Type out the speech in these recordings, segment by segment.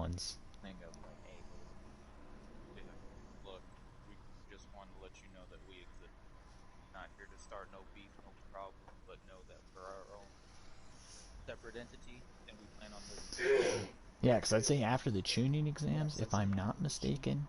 ones. Yeah. Look, we just want to let you know that we exist. Not here to start no beef, no problem, but know that we're our own separate entity, and we plan on living together. Yeah, because I'd say after the tuning exams, if I'm not mistaken,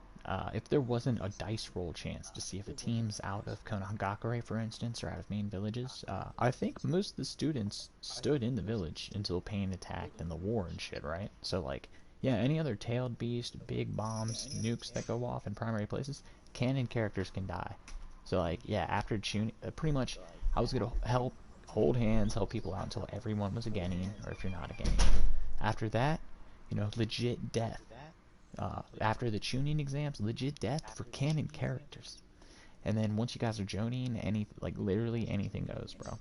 if there wasn't a dice roll chance to see if a team's out of Konagakure, for instance, or out of main villages, I think most of the students stood in the village until Pain attacked and the war and shit, right? So, like, yeah, any other tailed beast, big bombs, nukes that go off in primary places, canon characters can die. So, like, yeah, after tuning, pretty much, I was gonna help hold hands, help people out until everyone was a Genin, or if you're not a Genin. After that, legit death. After the tuning exams, legit death for canon characters. And then once you guys are joining, literally anything goes, bro.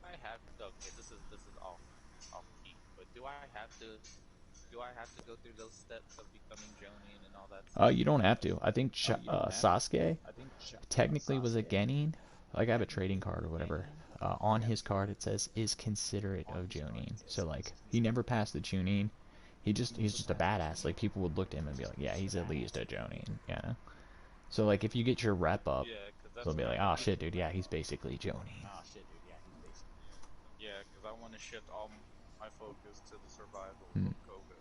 I have okay. This is off key, but do I have to go through those steps of becoming Jonin and all that stuff? You don't have to. I think Sasuke technically was a Genin. Like I have a trading card or whatever. On his card it says is considerate of Jonin. So like he never passed the tuning. He's just a badass. Like people would look to him and be like, yeah, he's at least a Jonin. Yeah. So like if you get your rep up, Yeah, because they'll that's be like, kind oh of shit, dude, yeah, he's basically Jonin. yeah. Because I want to shift all my focus to the survival Hmm. of Koga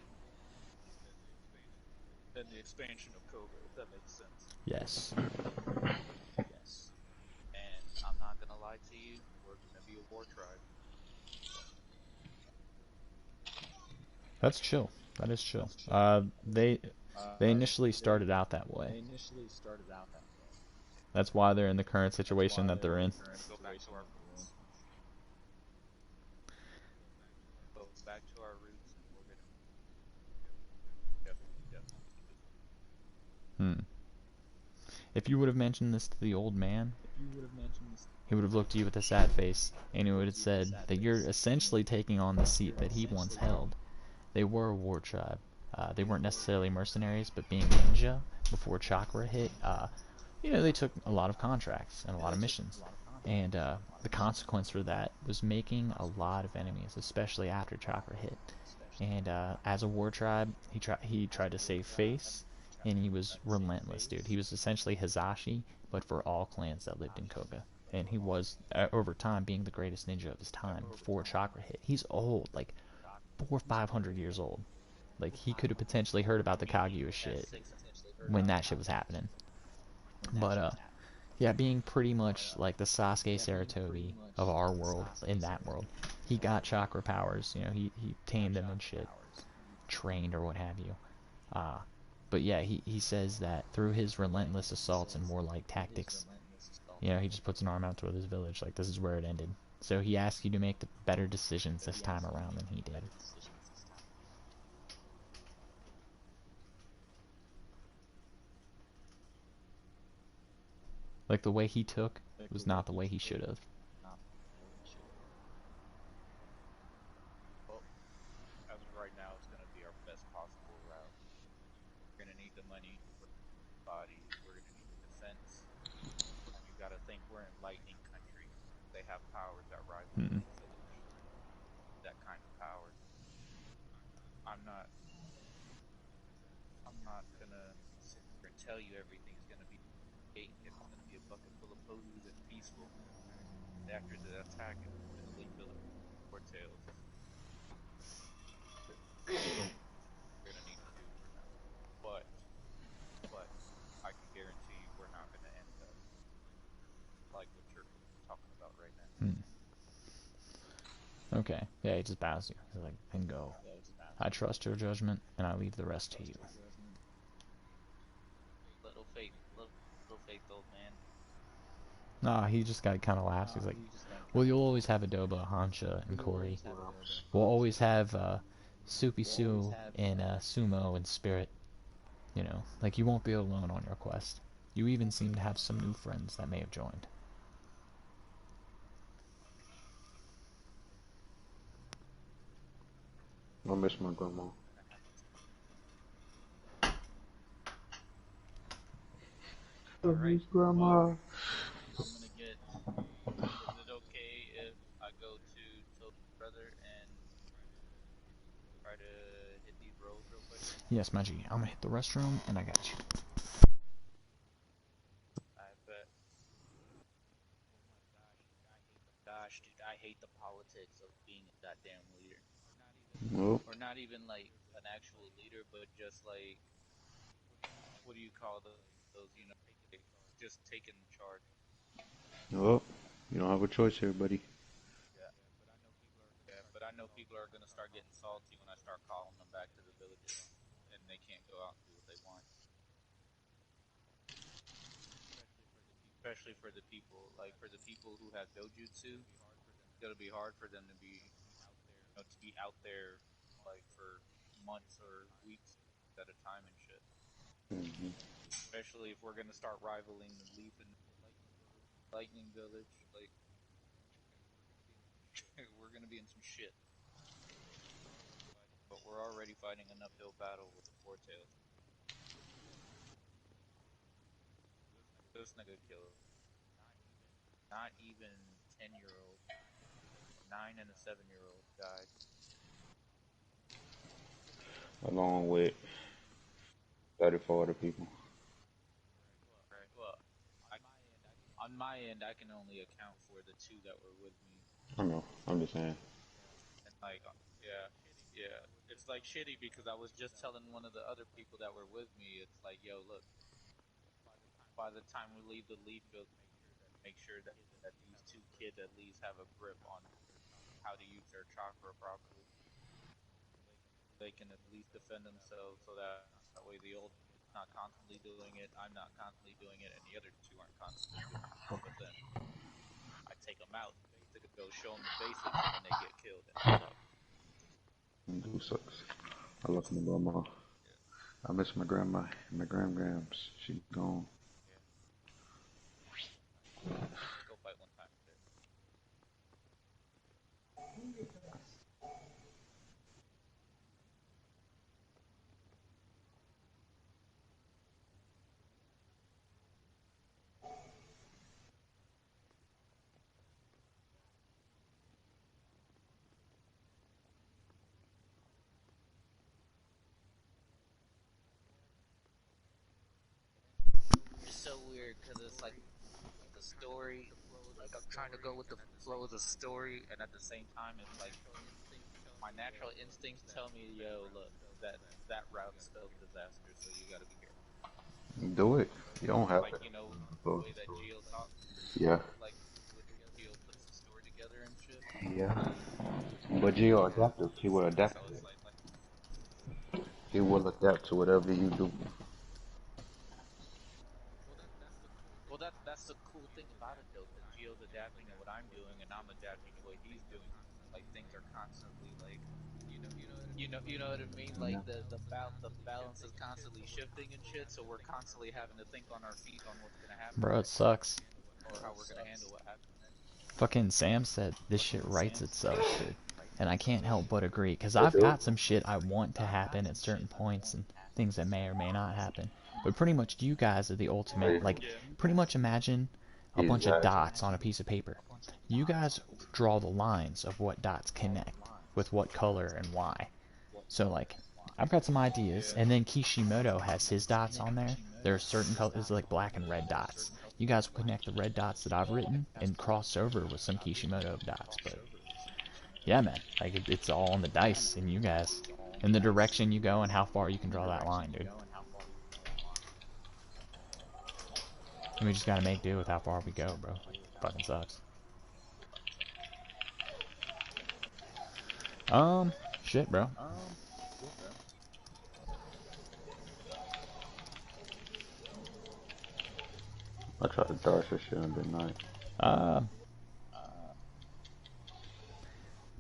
and the expansion of Koga, if that makes sense. Yes. And I'm not gonna lie to you, we're gonna be a war tribe. That's chill. That is chill. They initially started out that way. That's why they're in the current situation that they're in. We're gonna go back to our roots. Go back to our roots, and we're gonna definitely keep it. Hmm. If you would have mentioned this to the old man, he would have looked at you with a sad face, and he would have said that you're essentially taking on the seat that he once held. They were a war tribe. They weren't necessarily mercenaries, but being ninja before chakra hit, they took a lot of contracts and a lot of missions. And the consequence for that was making a lot of enemies, especially after chakra hit. And as a war tribe, he tried to save face, and he was relentless, dude. He was essentially Hizashi, but for all clans that lived in Koga. And he was, over time, being the greatest ninja of his time before chakra hit. He's old, like 400, 500 years old. Like he could have potentially heard about the Kaguya shit when that shit was happening. But yeah, being pretty much like the Sasuke Saratobi of our world, in that world, he got chakra powers. He tamed them and shit, trained or what have you. Uh, but yeah, he says that through his relentless assaults and warlike tactics, he just puts an arm out toward his village. Like this is where it ended. So he asks you to make the better decisions this time around than he did. Like the way he took was not the way he should have. Well, as of right now, it's gonna be our best possible route. We're gonna need the money, we're gonna need the bodies, we're gonna need the defense, and you gotta think we're in lightning country. They have powers that rival Hmm. any village. That kind of power. I'm not. I'm not gonna sit here and tell you everything's gonna be great and it's gonna be a bucket full of poses and peaceful after the attack and Elite Village or Tails. We're gonna need to do for now. But but I can guarantee you we're not gonna end up like what you're talking about right now. Hmm. Okay. Yeah, he just bows you. He's like, then go. I trust your judgment, and I leave the rest to you. Little faith, old man. Nah, he just got kind of laughs. He's like, well, you'll always have Adoba, Hansha, and Corey. We'll always have Soupy Sue and Sumo and Spirit. Like you won't be alone on your quest. You even seem to have some new friends that may have joined. I miss my grandma. Gonna have to. I All right. miss Well, grandma. I'm gonna get. Is it okay if I go to Toby's brother and to hit these rolls real quick? Yes, my G. I'm gonna hit the restroom, and I got you. I bet. Gosh, dude, I hate the politics of being a goddamn leader. Nope. Or not even like an actual leader, but just like, what do you call those, like, just taking charge. Nope. You don't have a choice here, buddy. Yeah. Yeah, but I know people are gonna start getting salty when I start calling them back to the villages, and they can't go out and do what they want. Especially for the people, like for the people who have dojutsu, it's gonna be hard for them to be out there like for months or weeks at a time and shit. Hmm. Especially if we're gonna start rivaling the Leaf and Lightning Village, like we're gonna be in some shit. But we're already fighting an uphill battle with the Four Tails. This nigga killed not even 10-year-old, 9 and a 7-year-old died. Along with 34 other people. Right. Well, I on my end I can only account for the two that were with me, I know. I'm just saying. and like yeah, yeah, it's like shitty because I was just telling one of the other people that were with me, it's like, yo, look, by the time we leave the Leaf Village, make sure that these two kids at least have a grip on how to use their chakra properly. They can at least defend themselves, so that way the old not constantly doing it, I'm not constantly doing it, and the other two aren't constantly doing it. But then I take them out to go show them the basics, and then they get killed, and it sucks. It do sucks. I love my grandma. Yeah, I miss my grandma and my grandgrams. She gone. yeah. Let's go fight one time. It's so weird because it's like the story, like I'm trying to go with the flow of the story, and at the same time, it's like my natural instincts tell me, yo, look, that route's spelled disaster, so you got to be careful. Do it. You don't have Like, to. the Close way the that story. Geo talks, Yeah. like the way Geo puts the story together and shit. Yeah. But Gio adaptive. He will adapt So to it's it. like He will adapt to whatever you do. well, that's the cool thing about it though, because Geo's adapting to what I'm doing, and I'm adapting to what he's doing. Like things are constantly like, you know what I mean? Like Yeah. the balance is constantly shifting and shit. So we're constantly having to think on our feet on what's gonna happen Bro, it next, sucks. or how we're gonna handle what happens next. Fucking Sam said this shit writes itself, dude. And I can't help but agree, because It I've do. got some shit I want to happen at certain points and things that may or may not happen. But pretty much you guys are the ultimate, Hey, like, pretty much imagine a bunch of exactly. dots on a piece of paper. You guys draw the lines of what dots connect with what color and why. So, like, I've got some ideas, and then Kishimoto has his dots on there. There are certain colors, like black and red dots. You guys will connect the red dots that I've written and cross over with some Kishimoto dots. But yeah, man, like it's all on the dice in you guys, in the direction you go and how far you can draw that line, dude. And we just gotta make do with how far we go, bro. Like, fucking sucks. Shit, bro. I tried to dodge this shit on midnight. Uh,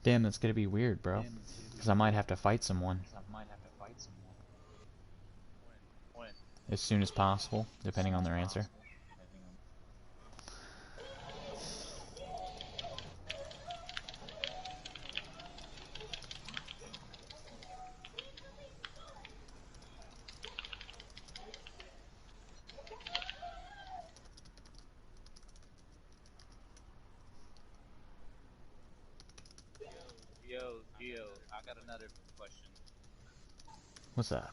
damn, that's gonna be weird, bro. Because I might have to fight someone When as soon as possible, depending on their answer. yo Geo, I got another question. What's that?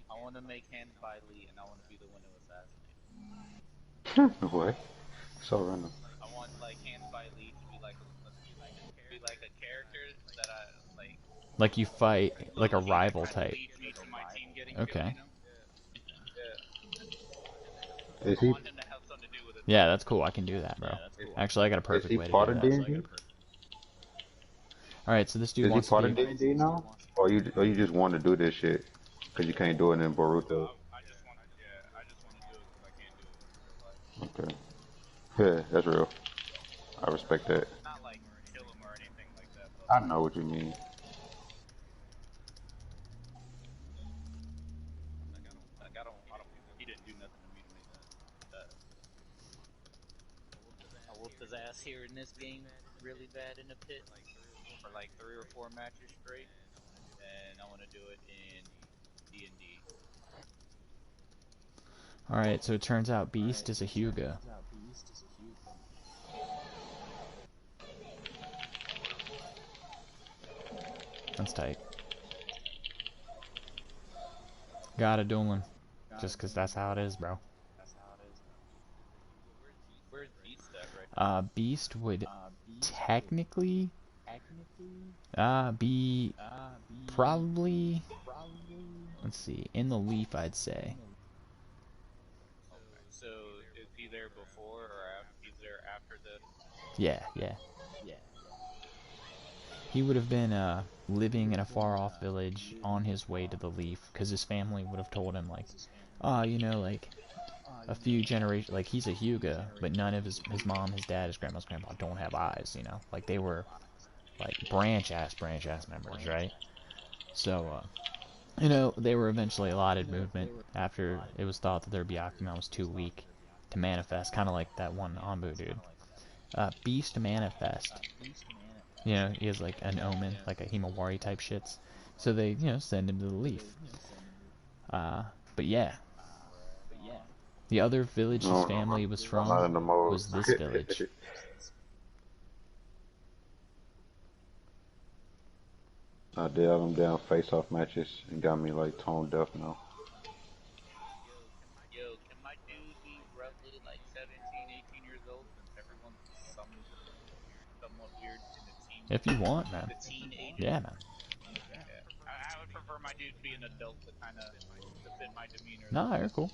I want to make Hands by Lee, and I want to be the one to assassinate. What? So random. I want like Hands by Lee to be like a character that I like Like you fight low like a key that rival kind of type. leads me to my team getting killed. Okay. You know? Yeah. Is I he want him to have something to do with it. Yeah, that's cool. I can do that, bro. Actually, I got a is perfect he way to part do of that. D&D? Alright, so this dude Is he wants to part of be... D&D now? Or you just want to do this shit because you can't do it in Boruto? I just want to do it because I can't do it in real life. Okay. Yeah, that's real. I respect that. Not like kill him or anything like that, but I like know what you mean. I don't. He didn't do nothing to me to make that. Uh, I whooped his ass here in this game really bad in the pit for like 3 or 4 matches straight, and I want to do it in D&D. Alright, so it turns out Beast is a Hyuga. That's tight. Gotta duel him. Just because that's how it is, bro. Where's Beast at right Beast would technically be probably, let's see, in the leaf, I'd say. now? Okay, so is he there before or after? He's there after this. Yeah, yeah. He would have been living in a far-off village on his way to the leaf, because his family would have told him, like, you know, like, a few generations, like, he's a Hyuga, but none of his mom, his dad, his grandma's grandpa don't have eyes, you know? Like, they were, like, branch-ass members, right? So, you know, they were eventually allotted movement after it was thought that their Byakugan was too weak to manifest, kind of like that one Anbu dude. Beast manifest. You know, he has like an omen, like a Himawari type shits. So they, you know, send him to the leaf. But yeah, the other village his No, family was I'm not from in the mode. was this village. I did all them damn face-off matches and got me like tone deaf now. Can my dude be roughly like 17, 18 years old since everyone's somewhat weird in the If you want, man. the teen ages? Yeah, man. Yeah. I would prefer my dude be an adult to kind of to fit my demeanor though. Nah, you're cool.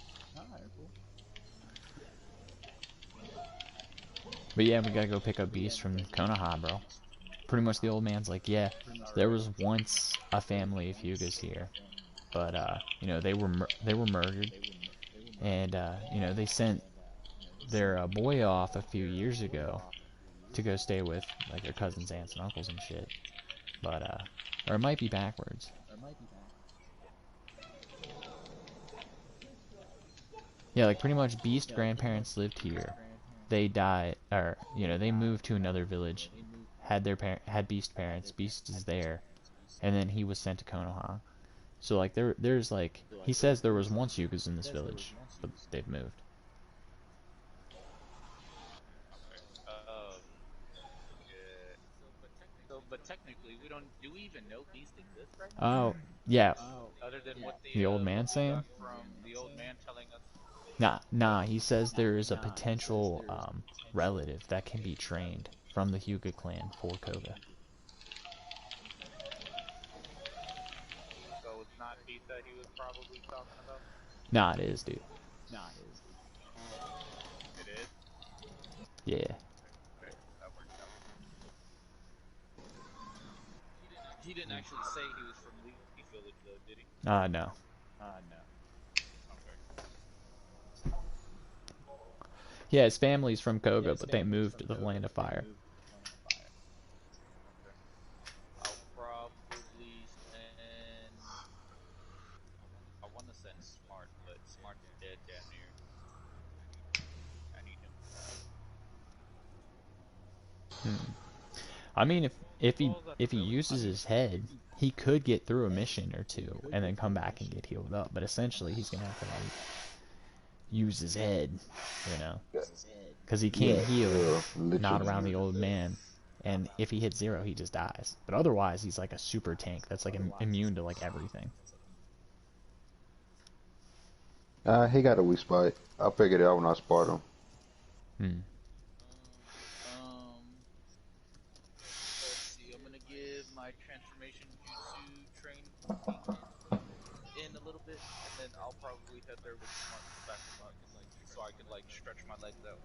But yeah, we gotta go pick up Beast from Konoha, bro. Pretty much the old man's like, yeah, there was once a family of Hyugas here, but you know, they were murdered, and you know, they sent their boy off a few years ago to go stay with like their cousins, aunts, and uncles and shit. But or it might be backwards. Yeah, like pretty much Beast grandparents lived here. They died, or you know, they moved to another village. Had Beast parents. Beast is there, and then he was sent to Konoha. So like there's like he says there was once Yugas in this village, but they've moved. Okay. Yeah. So, but technically, we don't. Do we even know Beast exists right now? Oh yeah, Other than the old man what we saying. got from the old man telling us. Nah. He says there is a potential relative that can be trained from the Hyuga clan for Koga. So it's not Beast that he was probably talking about. Nah, it is, dude. It is. Yeah. Okay, that works out. He didn't actually say he was from Leaf Village though, did he? No. Okay. Yeah, his family's from Koga, but they moved to the Land of Fire. Okay. I'll probably send. I want to send Smart, but Smart's dead damn near. I need him for that. I mean, if he uses his head, he could get through a mission or two and then come back and get healed up. But essentially, he's gonna have to like use his head, you know, because he can't heal not literally. around the old man. And if he hits 0, he just dies. But otherwise, he's like a super tank that's like immune to like everything. He got a weak spot. I figured it out when I sparred him. Hmm. Let's see. I'm gonna give my transformation jutsu training in a little bit, and then I'll probably head there with Smart to back him up, so I could like stretch my legs out.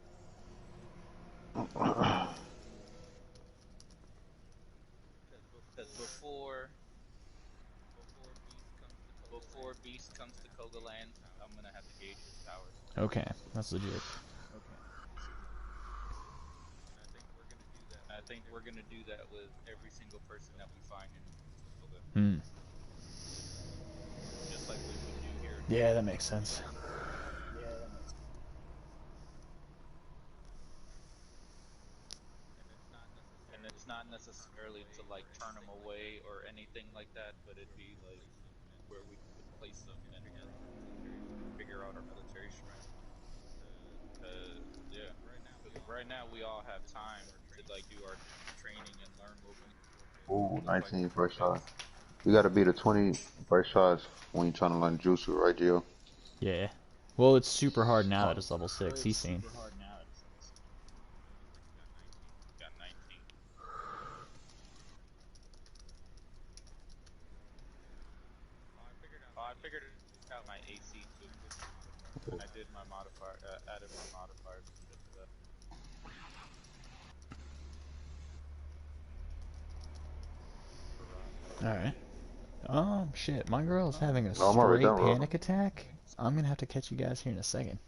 Because before Beast comes to Koga Land, I'm gonna have to gauge his powers. Okay, that's legit. And I think we're gonna do that with every single person that we find in Koga, Hmm. just like we would do here. Yeah, that makes sense. And it's not necessarily to like turn them away or anything like that, but it'd be like where we could place them and figure out our military strength. Yeah, because right now we all have time to like do our training and learn what we Ooh, look like 19 before first shot. base. You gotta beat a 20 first shots when you're trying to learn jutsu, right, Gio? Yeah. Well, it's super hard now that it's level 6. He's seen. Got 19. Oh, I figured out my AC too. I did my modifier, added my modifiers and shit to that. Alright. Shit. My girl's having a Oh, I'm already straight done, bro. panic attack. I'm gonna have to catch you guys here in a second.